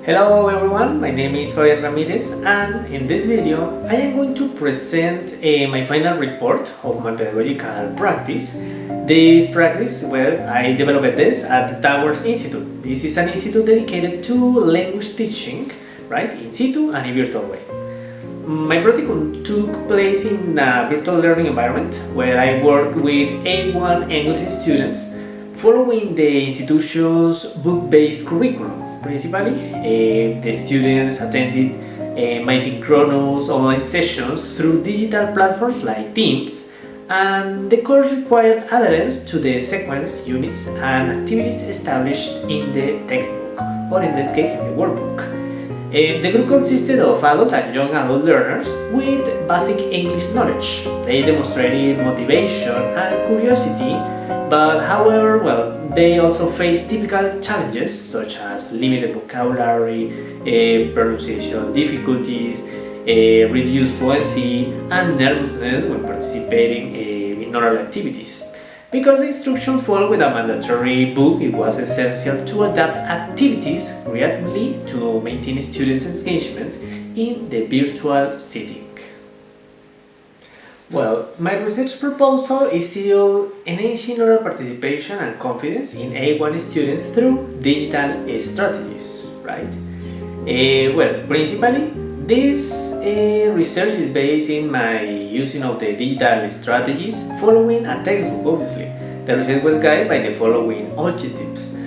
Hello everyone, my name is Ramirez, and in this video I am going to present my final report of my pedagogical practice. This practice, I developed this at the Towers Institute. This is an institute dedicated to language teaching, right, in situ and in virtual way. My practicum took place in a virtual learning environment where I worked with A1 English students following the institution's book-based curriculum. Principally, the students attended my synchronous online sessions through digital platforms like Teams, and the course required adherence to the sequence, units, and activities established in the textbook, or in this case, in the workbook. The group consisted of adult and young adult learners with basic English knowledge. They demonstrated motivation and curiosity, but however, they also faced typical challenges such as limited vocabulary, pronunciation difficulties, reduced fluency, and nervousness when participating in oral activities. Because the instruction followed with a mandatory book, it was essential to adapt activities creatively to maintain students' engagement in the virtual setting. Well, my research proposal is still enhancing oral participation and confidence in A1 students through digital strategies, right? Principally, this research is based in my using of the digital strategies following a textbook, obviously. The research was guided by the following objectives: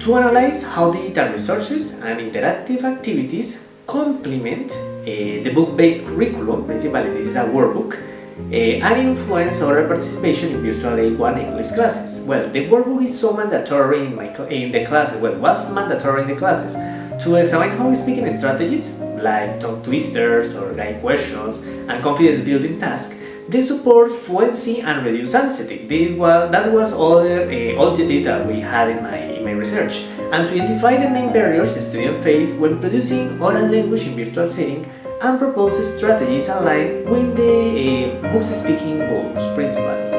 to analyze how digital resources and interactive activities complement the book-based curriculum. Principally, this is a workbook, and influence oral participation in virtual A1 English classes. Well, the workbook is so mandatory in the classes. Well, was mandatory in the classes to examine how speaking strategies like tongue twisters or guide questions and confidence building tasks they support fluency and reduce anxiety. That was other objective that we had in my research, and to identify the main barriers students face when producing oral language in virtual setting and propose strategies aligned with the book's speaking goals, principally.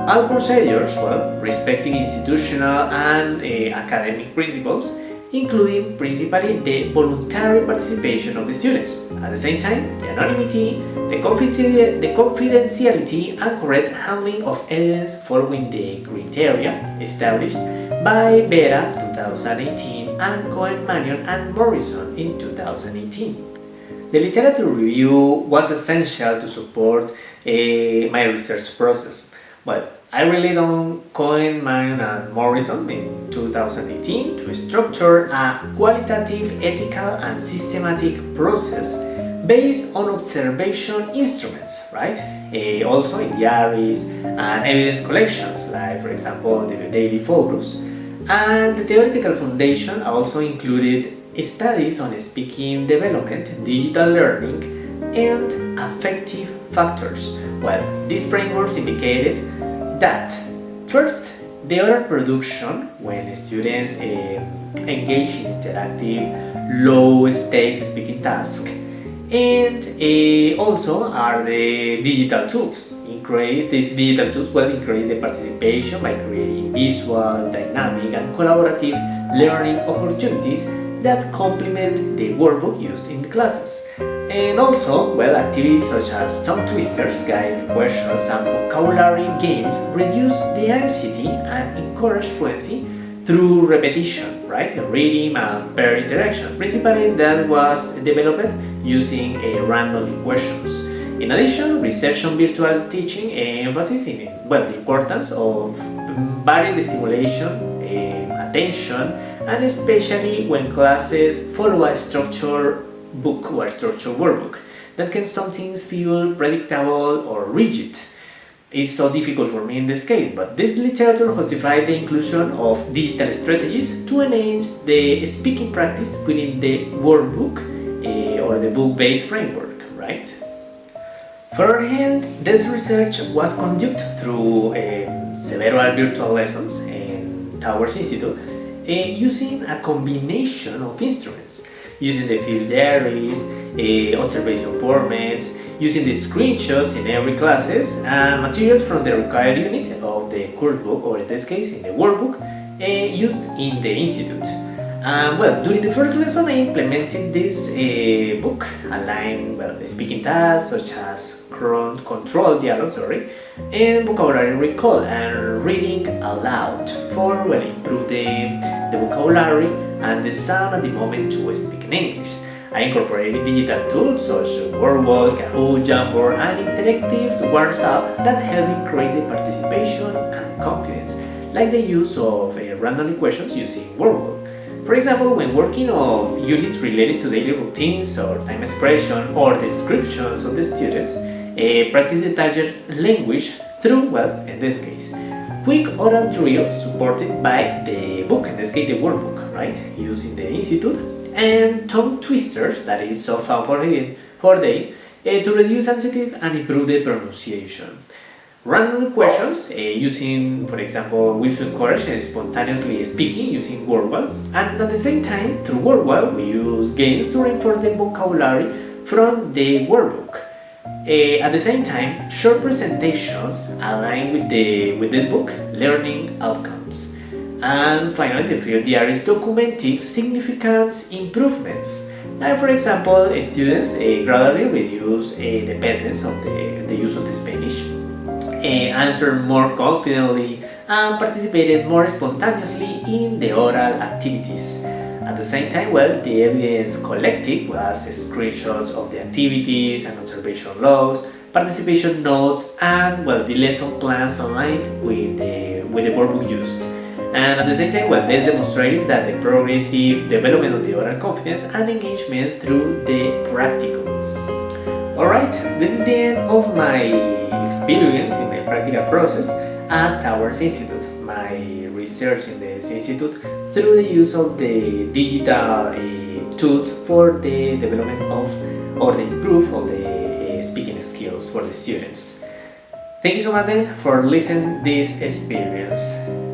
All procedures, respecting institutional and academic principles, including principally the voluntary participation of the students. At the same time, the anonymity, the confidentiality, and correct handling of evidence following the criteria established by Vera 2018 and Cohen-Manion and Morrison in 2018. The literature review was essential to support my research process. But I relied on Cohen-Manion and Morrison in 2018 to structure a qualitative, ethical, and systematic process based on observation instruments, right? Also in diaries and evidence collections, like, for example, the daily photos. And the theoretical foundation also included studies on speaking development, digital learning, and affective factors. Well, these frameworks indicated that first, the oral production, when students engage in interactive, low-stakes speaking tasks, and also are the digital tools. These digital tools will increase the participation by creating visual, dynamic, and collaborative learning opportunities that complement the workbook used in the classes. And also, activities such as tongue twisters, guide questions, and vocabulary games reduce the anxiety and encourage fluency through repetition, right? Reading and pair interaction. Principally, that was developed using random questions. In addition, research on virtual teaching emphasizes the importance of varied stimulation, attention, and especially when classes follow a structured book or a structured workbook that can sometimes feel predictable or rigid. It's so difficult for me in this case, but this literature justified the inclusion of digital strategies to enhance the speaking practice within the workbook or the book-based framework, right? Furthermore, this research was conducted through several virtual lessons in Towers Institute using a combination of instruments, using the field diaries, observation formats, using the screenshots in every classes, and materials from the required unit of the course book, or in this case in the workbook, used in the institute. During the first lesson, I implemented this book, aligned speaking tasks such as control dialogue, and vocabulary recall and reading aloud for improve the vocabulary and the sound at the moment to speak in English. I incorporated digital tools such as Wordwall, Kahoot, Jamboard, and interactive WhatsApp that help increase the participation and confidence, like the use of random questions using Wordwall. For example, when working on units related to daily routines or time expression or descriptions of the students, practice the target language through, in this case, quick oral drills supported by the book, in this case the workbook, right, using the institute, and tongue twisters, that is so fun for them, to reduce anxiety and improve the pronunciation. Random questions using, for example, Wilson Courage and spontaneously speaking using Wordwell, and at the same time, through Wordwell, we use games to reinforce the vocabulary from the workbook. At the same time, short presentations align with this book, learning outcomes. And finally, the field diaries documenting significant improvements. Like for example, students gradually reduce dependence on the use of the Spanish, answered more confidently, and participated more spontaneously in the oral activities. At the same time, the evidence collected was screenshots of the activities and observation logs, participation notes, and the lesson plans aligned with the workbook used. And at the same time, this demonstrates that the progressive development of the oral confidence and engagement through the practicum. Alright, this is the end of my experience in my practical process at Towers Institute, my research in this institute through the use of the digital tools for the development of or the improve of the speaking skills for the students. Thank you so much then for listening this experience.